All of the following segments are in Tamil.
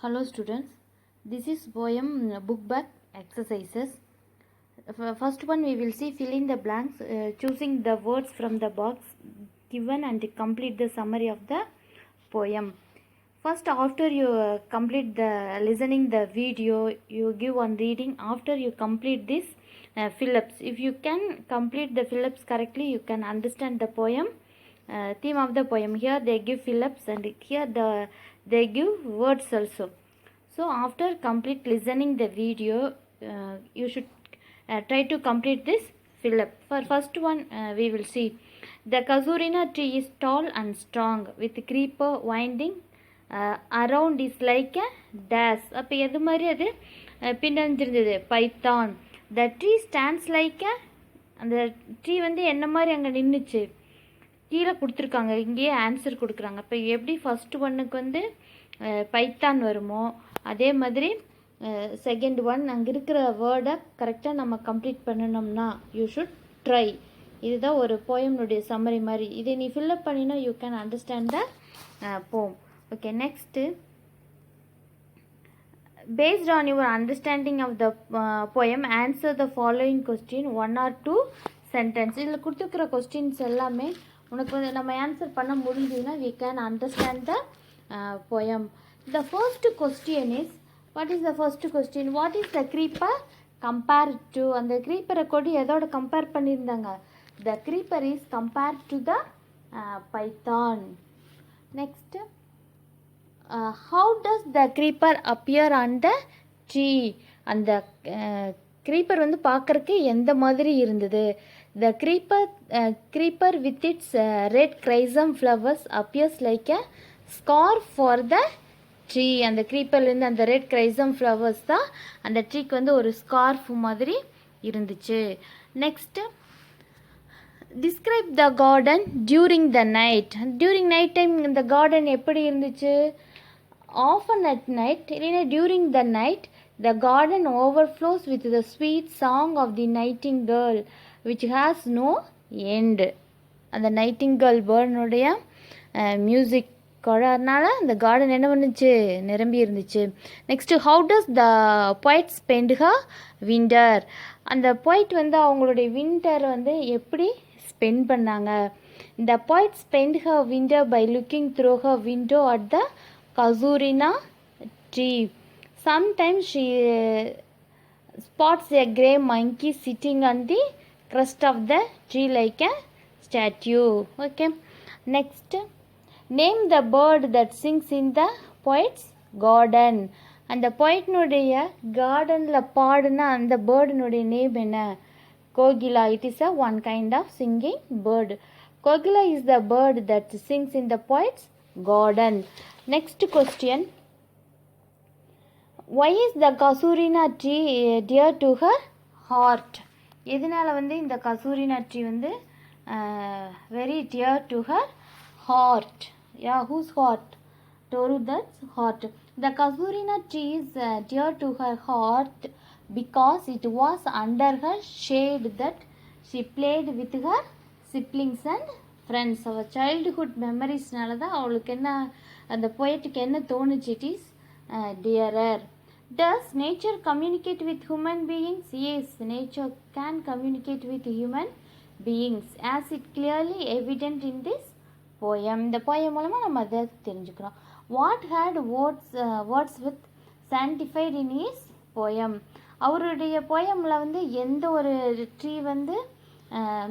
Hello students, this is poem book back exercises. First one we will see fill in the blanks, choosing the words from the box given and complete the summary of the poem. First, after you complete the listening the video, you give one reading. After you complete this fill-ups, if you can complete the fill-ups correctly, you can understand the poem. Theme of the poem. Here they give fill-ups and here they give words also. So after complete listening the video, you should try to complete this fill-up. For first one, we will see the casuarina tree is tall and strong with creeper winding around is like a dash. அப்போ எது மாதிரி அது பின்னஞ்சிருந்தது python. The tree stands like a, அந்த ட்ரீ வந்து என்ன மாதிரி அங்கே நின்றுச்சு கீழே கொடுத்துருக்காங்க, இங்கேயே ஆன்சர் கொடுக்குறாங்க. இப்போ எப்படி ஃபஸ்ட்டு ஒன்றுக்கு வந்து பைத்தான் வருமோ அதே மாதிரி செகண்ட் ஒன் அங்கே இருக்கிற வேர்டை கரெக்டாக நம்ம கம்ப்ளீட் பண்ணணும்னா யூ ஷுட் ட்ரை. இதுதான் ஒரு போயம்னுடைய சம்மரி மாதிரி. இதை நீ ஃபில்லப் பண்ணினா யூ கேன் அண்டர்ஸ்டாண்ட் த போம். Okay, next based on your understanding of the poem answer the following question, 1 or 2 sentence. இதில் கொடுத்துருக்கிற கொஸ்டின்ஸ் எல்லாமே உனக்கு வந்து நம்ம ஆன்சர் பண்ண முடிஞ்சதுன்னா we can understand the poem. The first question is, what is the first question? What is the creeper compared to? அந்த creeper கொடி எதோட கம்பேர் பண்ணியிருந்தாங்க? The creeper is compared to the python. Next, how does the creeper appear on the tree? அந்த creeper வந்து பார்க்கறதுக்கு எந்த மாதிரி இருந்தது? The creeper with its red chrysum flowers appears like a scarf for the tree. அந்த creeperலேருந்து அந்த red chrysum flowers தான் அந்த ட்ரீக்கு வந்து ஒரு ஸ்கார்ஃப் மாதிரி இருந்துச்சு. Next, describe the garden during the night. during night time இந்த garden எப்படி இருந்துச்சு? Often at night, during the night, the garden overflows with the sweet song of the nightingale, which has no end. அந்த nightingale bird-உடைய மியூசிக் கொடனால அந்த கார்டன் என்ன பண்ணுச்சு? நிரம்பி இருந்துச்சு. Next, how does the poet spend her winter? அந்த poet வந்து அவங்களுடைய வின்டர் வந்து எப்படி ஸ்பெண்ட் பண்ணாங்க? The poet spent her winter by looking through her window at the casuarina tree. Sometimes she spots a grey monkey sitting on the crest of the tree like a statue. Okay. Next, name the bird that sings in the poet's garden. அந்த poetனுடைய gardenல பாடுனா அந்த பேர்டுனுடைய நேம் என்ன? Kokila. It is a one kind of singing bird. Kogila is the bird that sings in the poet's garden. Next question, why is the casuarina tree dear to her heart? எதனால வந்து இந்த casuarina tree வந்து very dear to her heart? Yeah, whose heart? Toru, that's heart. The casuarina tree is dear to her heart because it was under her shade that she played with her siblings and friends. அவள் childhood மெமரிஸ்னால தான் அவளுக்கு என்ன அந்த போயட்டுக்கு என்ன தோணுச்சு? It is dearer. Does nature communicate with human beings? Yes, nature can communicate with human beings as it clearly evident in this poem. இந்த poem மூலமாக நம்ம அதை தெரிஞ்சுக்கிறோம். What had Wordsworth sanctified in his poem? அவருடைய போயமில் வந்து எந்த ஒரு ட்ரீ வந்து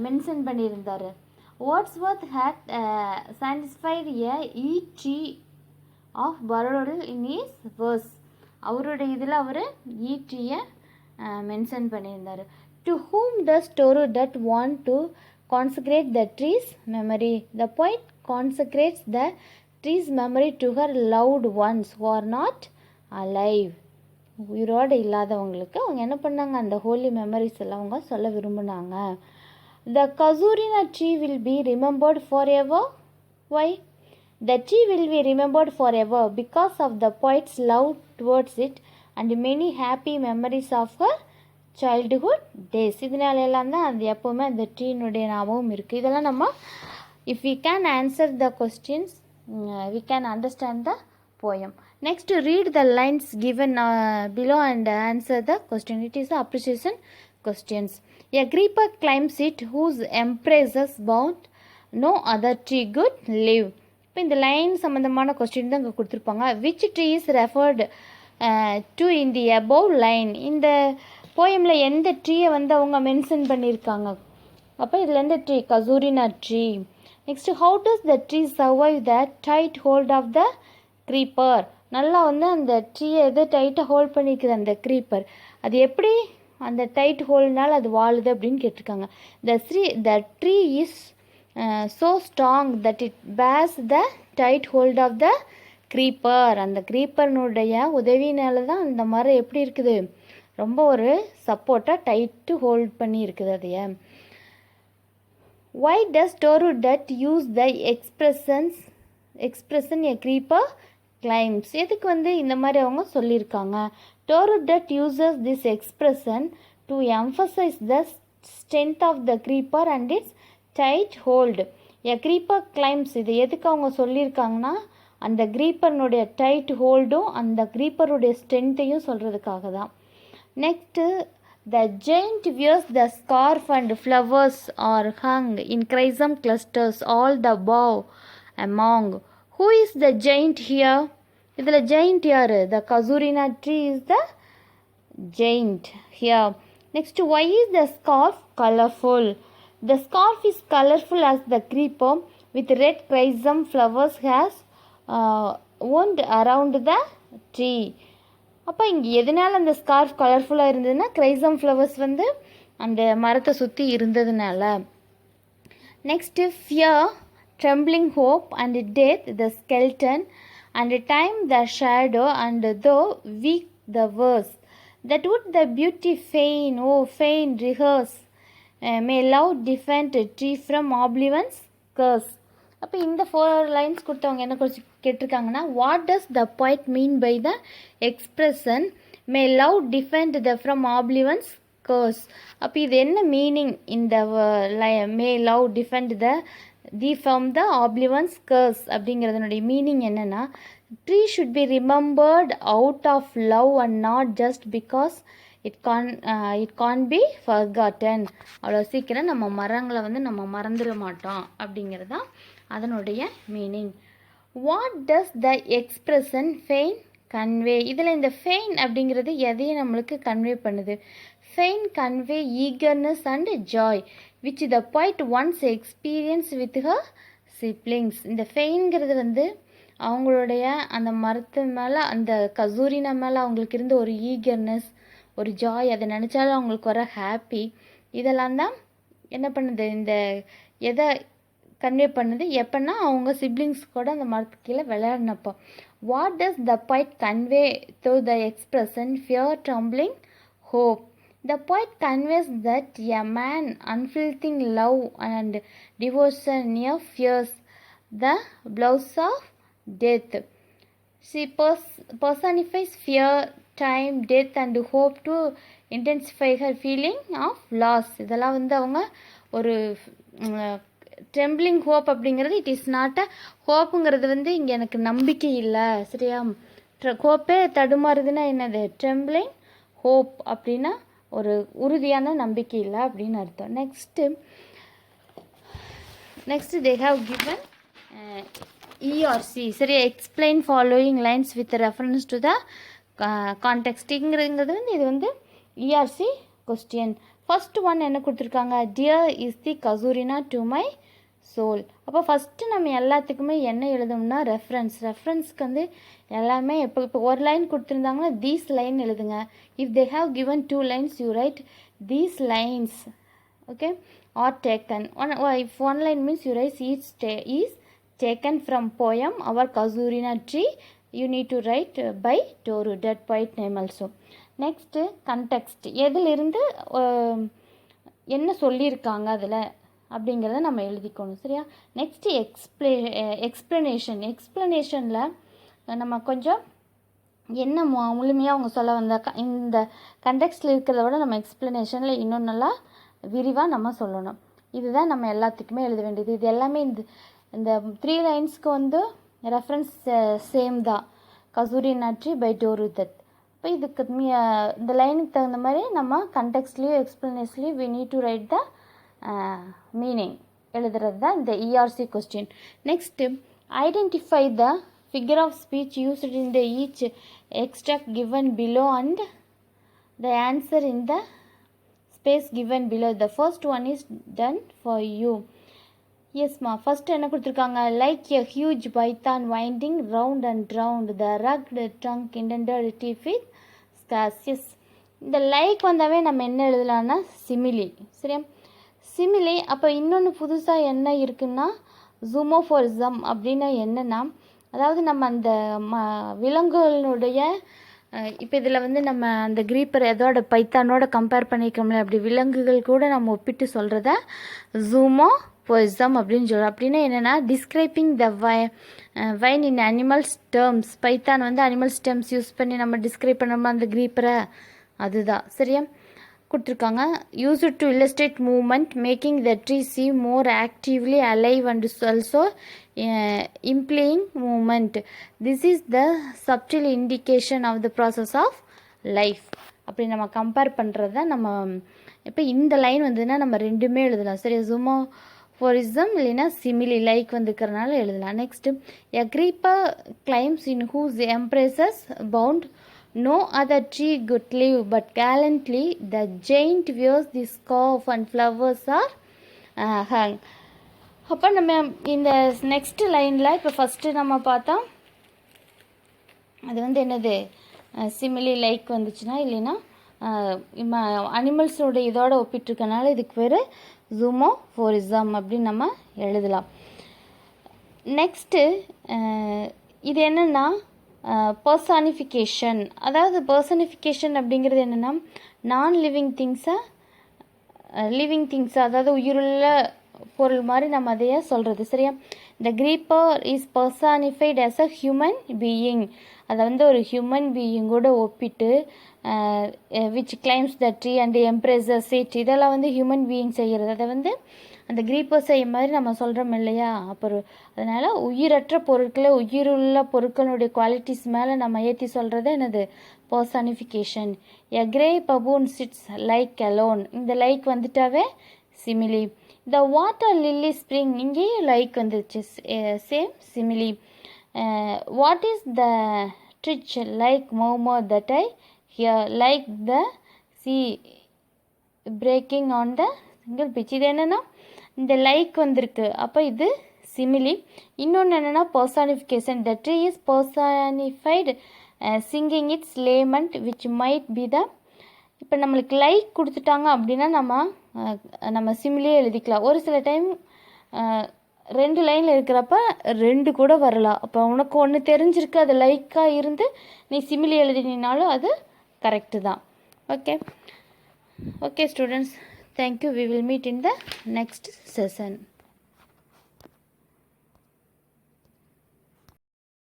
மென்ஷன் பண்ணியிருந்தார்? Wordsworth had sanctified a tree of Baroda in his verse. அவருடைய இதில் அவர் ட்ரீயை மென்ஷன் பண்ணியிருந்தார். To whom does Toru that want to consecrate the tree's memory? The poet consecrates the tree's memory to her loved ones who are not alive. உயிரோடு இல்லாதவங்களுக்கு அவங்க என்ன பண்ணாங்க? அந்த ஹோலி மெமரிஸ் எல்லாம் அவங்க சொல்ல விரும்பினாங்க. The casuarina tree will be remembered forever. Why? The tree will be remembered forever because of the poet's love towards it and many happy memories of her childhood days. இதனால எல்லாம் தான் அது எப்போவுமே அந்த ட்ரீனுடைய ஞாபகம் இருக்குது. இதெல்லாம் நம்ம if we can answer the questions we can understand the poem. Next, read the lines given below and answer the question. It is the appreciation questions. A creeper climbs it whose embraces bound no other tree could live. இப்போ இந்த லைன் சம்மந்தமான கொஸ்டின் தான் இங்கே கொடுத்துருப்பாங்க. Which tree is referred to in the above line. இந்த போயமில் எந்த ட்ரீயை வந்து அவங்க மென்ஷன் பண்ணியிருக்காங்க. அப்போ இதில் எந்த tree? Casuarina tree. Next, how does the tree survive the tight hold of the creeper. நல்லா வந்து அந்த ட்ரீயை எது டைட்டாக ஹோல்ட் பண்ணியிருக்குது அந்த க்ரீப்பர், அது எப்படி அந்த டைட் ஹோல்ட்னால் அது வாழுது அப்படின்னு கேட்டிருக்காங்க. The tree is so strong that it bears the tight hold of the creeper. அந்த க்ரீப்பர்னுடைய உதவினால தான் அந்த மரம் எப்படி இருக்குது, ரொம்ப ஒரு சப்போர்ட்டாக டைட்டு ஹோல்ட் பண்ணி இருக்குது அதைய. Why does Toru Dutt use the expression a creeper climbs? எதுக்கு வந்து இந்த மாதிரி அவங்க சொல்லியிருக்காங்க. Toru Dutt uses this expression to emphasize the strength of the creeper and its tight hold. A creeper climbs, இது எதுக்கு அவங்க சொல்லியிருக்காங்கன்னா அந்த க்ரீப்பர்னுடைய டைட் ஹோல்டும் அந்த க்ரீப்பருடைய ஸ்ட்ரென்த்தையும் சொல்கிறதுக்காக தான். Next, the giant wears the scarf and flowers are hung in chrysanthemum clusters all the bough among. Who is the giant here? இதில் giant யார்? The casuarina tree is the giant here. Next, why is the scarf colorful? The scarf is colorful as the creeper with red chrysanthemum flowers has wound around the tree. அப்போ இங்கே எதனால் அந்த ஸ்கார்ஃப் கலர்ஃபுல்லாக இருந்ததுன்னா கிரைசம் ஃப்ளவர்ஸ் வந்து அந்த மரத்தை சுற்றி இருந்ததுனால. Next, fear, trembling, hope and death the skeleton and time the shadow and though weak the verse that would the beauty feign oh feign rehearse may love defend tree from oblivion's curse. அப்போ இந்த 4 லைன்ஸ் கொடுத்தவங்க என்ன கேட்டிருக்காங்கன்னா, what does the poet mean by the expression may love defend the from oblivion's curse. அப்போ இது என்ன மீனிங்? இந்த may love defend the from the ஆப்ளிவன்ஸ் கர்ஸ் அப்படிங்கிறதுனுடைய மீனிங் என்னென்னா, tree should be remembered out of love and not just because it can't be forgotten. அவ்வளோ சீக்கிரம் நம்ம மரங்களை வந்து நம்ம மறந்துட மாட்டோம் அப்படிங்கிறது தான் அதனுடைய meaning. What does the expression feign convey. இதில் இந்த ஃபெயின் அப்படிங்கிறது எதையும் நம்மளுக்கு கன்வே பண்ணுது. Feign convey eagerness and joy which the poet once experience with her siblings. இந்த ஃபெயின்கிறது வந்து அவங்களுடைய அந்த மரத்து மேலே அந்த கசூரினா மேலே அவங்களுக்கு இருந்த ஒரு ஈகர்னஸ், ஒரு ஜாய், அதை நினச்சாலும் அவங்களுக்கு வர ஹாப்பி, இதெல்லாம் தான் என்ன பண்ணுது, இந்த எதை கன்வே பண்ணுது எப்போன்னா அவங்க சிப்ளிங்ஸ் கூட அந்த மரத்துக்கு கீழே விளையாடினப்போ. What does the poet convey through the expression fear, trembling, hope. The poet conveys that a man unfulfilling love and devotion near fears the blows of death. She personifies fear, time, death and hope to intensify her feeling of loss. இதெல்லாம் வந்து அவங்க ஒரு ட்ரெம்பிளிங் ஹோப் அப்படிங்கிறது இட் இஸ் நாட் அ ஹோப்புங்கிறது வந்து இங்கே எனக்கு நம்பிக்கை இல்லை, சரியா? ஹோப்பே தடுமாறுதுன்னா என்னது? ட்ரெம்பிளிங் ஹோப் அப்படின்னா ஒரு உறுதியான நம்பிக்கை இல்லை அப்படின்னு அர்த்தம். Next they have given ERC, சரி, explain following lines with reference to the கான்டெக்ஸ்டிங்கிறது வந்து இது வந்து ERC கொஸ்டின். ஃபர்ஸ்ட் ஒன் என்ன கொடுத்துருக்காங்க? Dear is the casuarina to my soul. அப்போ ஃபஸ்ட்டு நம்ம எல்லாத்துக்குமே என்ன எழுதணும்னா ரெஃபரன்ஸ்க்கு வந்து எல்லாமே இப்போ ஒரு லைன் கொடுத்துருந்தாங்கன்னா தீஸ் லைன் எழுதுங்க. If they have given 2 lines you right these lines, okay, are taken. If 1 line means you right is taken from poem Our Casuarina Tree. You need to write by Toru, that poet name also. Next, context, எதிலிருந்து என்ன சொல்லியிருக்காங்க அதில் அப்படிங்கிறத நம்ம எழுதிக்கணும், சரியா? நெக்ஸ்ட் எக்ஸ்ப்ளனேஷனில் நம்ம கொஞ்சம் என்ன முழுமையாக அவங்க சொல்ல வந்த இந்த கண்டெக்ஸ்டில் இருக்கிறத விட நம்ம எக்ஸ்ப்ளனேஷனில் இன்னும் நல்லா விரிவாக நம்ம சொல்லணும். இதுதான் நம்ம எல்லாத்துக்குமே எழுத வேண்டியது. இது எல்லாமே இந்த 3 லைன்ஸ்க்கு வந்து ரெஃபரன்ஸ் சேம் தான். கசூரி நாச்சி பை டோருதத். இப்போ இதுக்கு இந்த லைனுக்கு தகுந்த மாதிரி நம்ம கண்டெக்ஸ்ட்லேயும் எக்ஸ்பிளனேஷன்லேயும் we need to write the meaning எழுதுறது தான் இந்த ERC question. Next identify the figure of speech used in the each extract given below and the answer in the space given below. The first one is done for you. Yes ma. First என்ன கொடுத்துருக்காங்க, like a huge python winding round and round the rugged trunk intended teeth with scars. Yes, இந்த லைக் வந்தாவே நம்ம என்ன எழுதலாம்னா சிமிலி. சரியா, சிமிலி. அப்போ இன்னொன்று புதுசாக என்ன இருக்குன்னா ஜூமோஃபோரிசம் அப்படின்னா என்னென்னா, அதாவது நம்ம அந்த விலங்குகளுடைய இப்போ இதில் வந்து நம்ம அந்த கிரீப்பர் எதோட பைத்தானோட கம்பேர் பண்ணிக்கோம்ல, அப்படி விலங்குகள் கூட நம்ம ஒப்பிட்டு சொல்கிறத ஜூமோஃபோரிசம் அப்படின்னு சொல்கிறோம். அப்படின்னா என்னென்னா describing the vine in animals terms. Python வந்து அனிமல்ஸ் டேர்ம்ஸ் யூஸ் பண்ணி நம்ம டிஸ்கிரைப் பண்ணோம்னா அந்த கிரீப்பரை, அதுதான். சரியா கொடுத்துருக்காங்க. Use to illustrate movement making the tree seem more actively alive and also implying movement. This is the subtle indication of the process of life. அப்படி நம்ம கம்பேர் பண்ணுறது தான் நம்ம. இப்போ இந்த லைன் வந்துன்னா நம்ம ரெண்டுமே எழுதலாம். சரி, ஜூமோஃபோரிசம் இல்லைன்னா சிமிலி லைக் வந்துக்கிறனால எழுதலாம். Next a creeper climbs in whose embraces bound no other tree could live but gallantly the giant wears the scarf and flowers are hung. அப்போ நம்ம இந்த நெக்ஸ்ட் லைனில் இப்போ ஃபஸ்ட்டு நம்ம பார்த்தோம் அது வந்து என்னது சிமிலி லைக் வந்துச்சுன்னா, இல்லைன்னா அனிமல்ஸோட இதோட ஒப்பிட்டுருக்கனால இதுக்கு பேர் ஜூமோஃபோரிசம் அப்படின்னு நம்ம எழுதலாம். நெக்ஸ்ட்டு இது என்னென்னா பர்சானிஃபிகேஷன். அதாவது பர்சானிஃபிகேஷன் அப்படிங்கிறது என்னென்னா நான் லிவிங் திங்ஸை அதாவது உயிருள்ள பொருள் மாதிரி நம்ம அதையே சொல்கிறது. சரியா, இந்த creeper is personified as a human being. அதை வந்து ஒரு ஹியூமன் பீயிங்கோட ஒப்பிட்டு which claims the tree and embraces it, இதெல்லாம் வந்து ஹியூமன் பீயிங் செய்கிறது. அதை வந்து அந்த கிரீப்பர் செய்ய மாதிரி நம்ம சொல்கிறோம் இல்லையா. அப்புறம் அதனால் உயிரற்ற பொருட்களை உயிருள்ள பொருட்களுடைய குவாலிட்டிஸ் மேலே நம்ம ஏற்றி சொல்கிறது என்னது personification. A grey baboon sits like alone. இந்த லைக் வந்துட்டாவே simile. The water lily spring, இங்கேயும் லைக் வந்துச்சு, same simile. What is the ட்ரிச் லைக் மோமோ that I hear like the sea breaking on the shingle beach. இது என்னென்னா இந்த லைக் வந்திருக்கு, அப்போ இது சிமிலி. இன்னொன்று என்னென்னா personification. The tree is personified singing its lament which might be the. இப்போ நம்மளுக்கு லைக் கொடுத்துட்டாங்க அப்படின்னா நம்ம சிமிலியே எழுதிக்கலாம். ஒரு சில டைம் ரெண்டு லைனில் இருக்கிறப்ப ரெண்டு கூட வரலாம். அப்போ உனக்கு ஒன்று தெரிஞ்சிருக்கு, அது லைக்காக இருந்து நீ சிமிலி எழுதினாலும் அது கரெக்டு தான். Okay students, thank you. We will meet in the next session.